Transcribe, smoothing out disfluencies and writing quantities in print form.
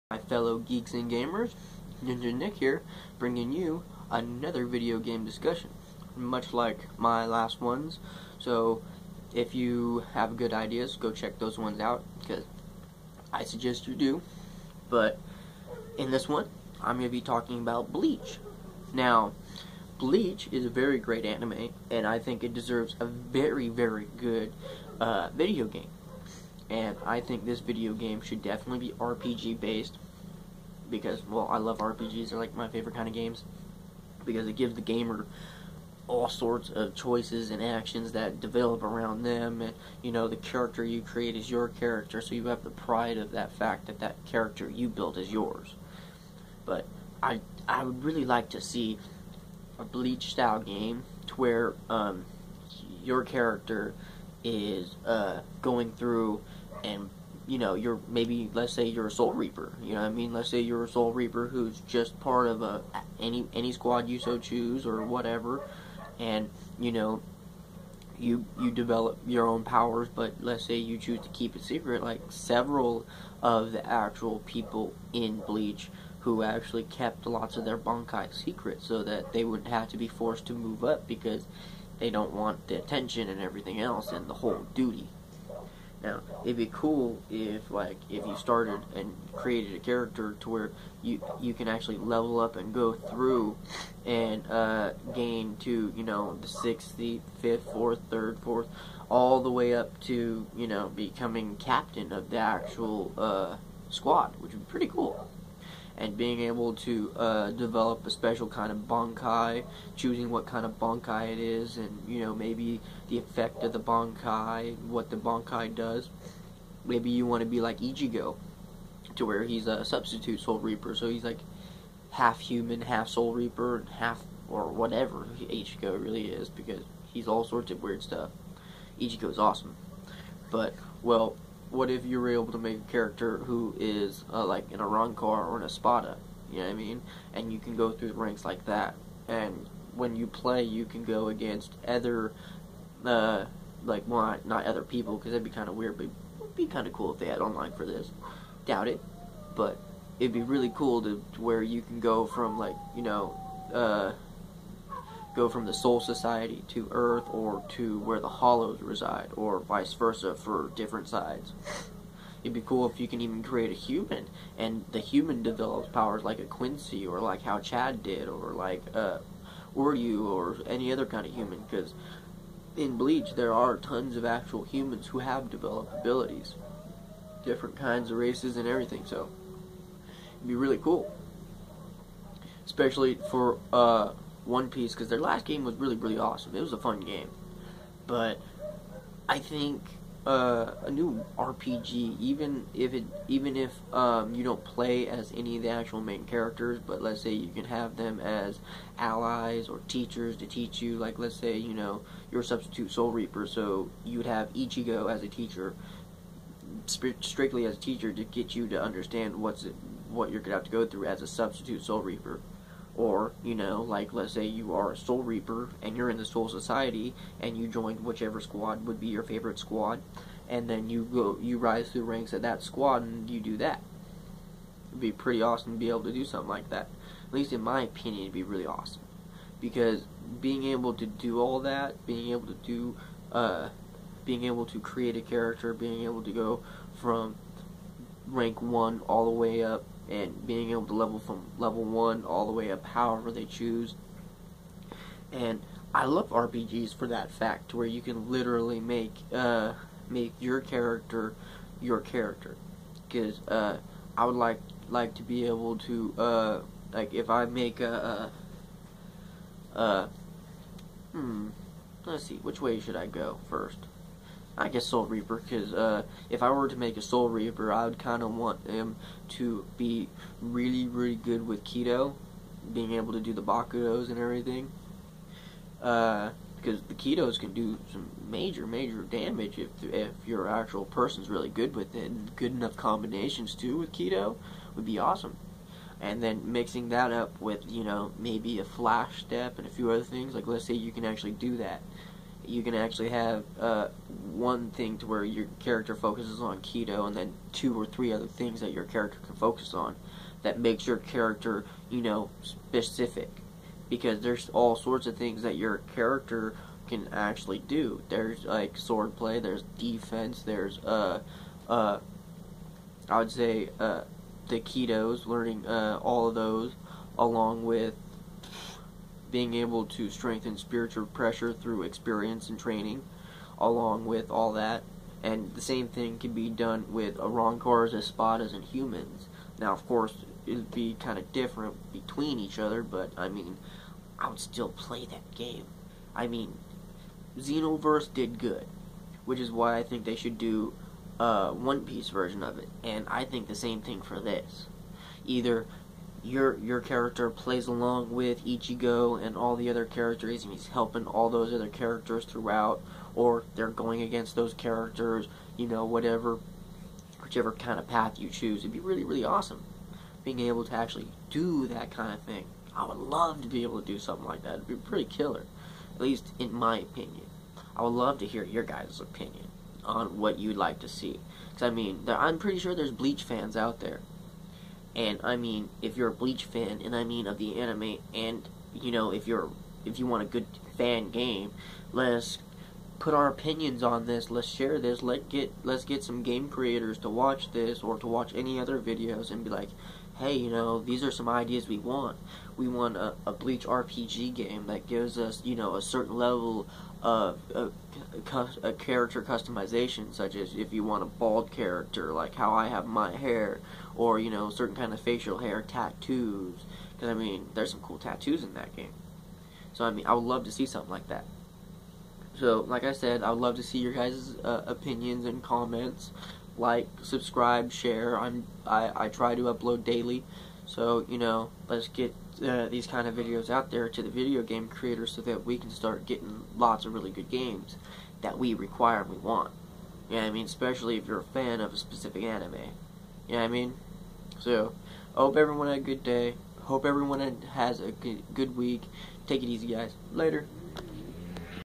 My fellow geeks and gamers, Ninja Nick here, bringing you another video game discussion, much like my last ones. So, if you have good ideas, go check those ones out, because I suggest you do. But in this one, I'm going to be talking about Bleach. Now, Bleach is a very great anime, and I think it deserves a very, very good video game. And I think this video game should definitely be RPG based because, well, I love RPGs. They're like my favorite kind of games because it gives the gamer all sorts of choices and actions that develop around them, and the character you create is your character, so you have the pride of that fact that that character you built is yours. But I would really like to see a Bleach style game to where your character is going through and you're maybe, let's say you're a Soul Reaper, let's say you're a Soul Reaper who's just part of any squad you so choose or whatever, and you develop your own powers, but let's say you choose to keep it secret, like several of the actual people in Bleach who actually kept lots of their Bankai secret so that they wouldn't have to be forced to move up because they don't want the attention and everything else and the whole duty. Now, it'd be cool if you started and created a character to where you can actually level up and go through and gain to, the 6th, the 5th, 4th, 3rd, 4th, all the way up to, becoming captain of the actual squad, which would be pretty cool. And being able to develop a special kind of Bankai, choosing what kind of Bankai it is, and maybe the effect of the Bankai, what the Bankai does. Maybe you want to be like Ichigo, to where he's a substitute Soul Reaper, so he's like half human, half Soul Reaper, and half, or whatever Ichigo really is, because he's all sorts of weird stuff. Ichigo's awesome. But, well, what if you were able to make a character who is like in a Rancor or an Espada, and you can go through the ranks like that, and when you play you can go against other not other people, because that'd be kind of weird, but it'd be kind of cool if they had online for this. Doubt it, but it'd be really cool to where you can go from go from the Soul Society to Earth, or to where the Hollows reside, or vice versa for different sides. It'd be cool if you can even create a human, and the human develops powers like a Quincy, or like how Chad did, or like Uryu, or any other kind of human, because in Bleach there are tons of actual humans who have developed abilities. Different kinds of races and everything, so it'd be really cool. Especially for One Piece, because their last game was really, really awesome. It was a fun game. But I think a new RPG, even if you don't play as any of the actual main characters, but let's say you can have them as allies or teachers to teach you, like let's say you're a substitute Soul Reaper, so you would have Ichigo as a teacher, strictly as a teacher, to get you to understand what you're gonna have to go through as a substitute Soul Reaper. Or, like let's say you are a Soul Reaper and you're in the Soul Society and you joined whichever squad would be your favorite squad, and then you rise through ranks at that squad and you do that. It'd be pretty awesome to be able to do something like that. At least in my opinion, it'd be really awesome. Because being able to do all that, being able to create a character, being able to go from rank 1 all the way up, and being able to level from level 1 all the way up however they choose. And I love RPGs for that fact, where you can literally make your character your character. Because I would like to be able to like if I make let's see, which way should I go first? I guess Soul Reaper, because if I were to make a Soul Reaper, I would kind of want him to be really, really good with Keto, being able to do the Bakudos and everything. Because the Ketos can do some major, major damage if your actual person's really good with it, and good enough combinations too with Keto would be awesome. And then mixing that up with, maybe a Flash Step and a few other things, like let's say you can actually do that. you can actually have one thing to where your character focuses on keto, and then 2 or 3 other things that your character can focus on that makes your character, specific. Because there's all sorts of things that your character can actually do. There's like swordplay, there's defense, there's I would say the ketos, learning all of those, along with being able to strengthen spiritual pressure through experience and training, along with all that. And the same thing can be done with Arancars, Espadas, and humans. Now, of course, it would be kind of different between each other, but I mean, I would still play that game. I mean, Xenoverse did good, which is why I think they should do a One Piece version of it. And I think the same thing for this. Either your character plays along with Ichigo and all the other characters, and he's helping all those other characters throughout, or they're going against those characters, whichever kind of path you choose. It'd be really, really awesome being able to actually do that kind of thing. I would love to be able to do something like that. It'd be pretty killer, at least in my opinion. I would love to hear your guys' opinion on what you'd like to see. Because, I mean, I'm pretty sure there's Bleach fans out there. And, I mean, if you're a Bleach fan, and I mean of the anime, and, if you want a good fan game, let's put our opinions on this, let's share this, let's get some game creators to watch this, or to watch any other videos, and be like, hey, these are some ideas we want. We want a Bleach RPG game that gives us, a certain level of a character customization, such as if you want a bald character, like how I have my hair, or, certain kind of facial hair, tattoos, because, I mean, there's some cool tattoos in that game. So, I mean, I would love to see something like that. So, like I said, I would love to see your guys' opinions and comments. Like, subscribe, share. I try to upload daily, so let's get these kind of videos out there to the video game creators so that we can start getting lots of really good games that we require and we want. You know what I mean? Especially if you're a fan of a specific anime. You know what I mean? So, I hope everyone had a good day. Hope everyone has a good week. Take it easy, guys. Later.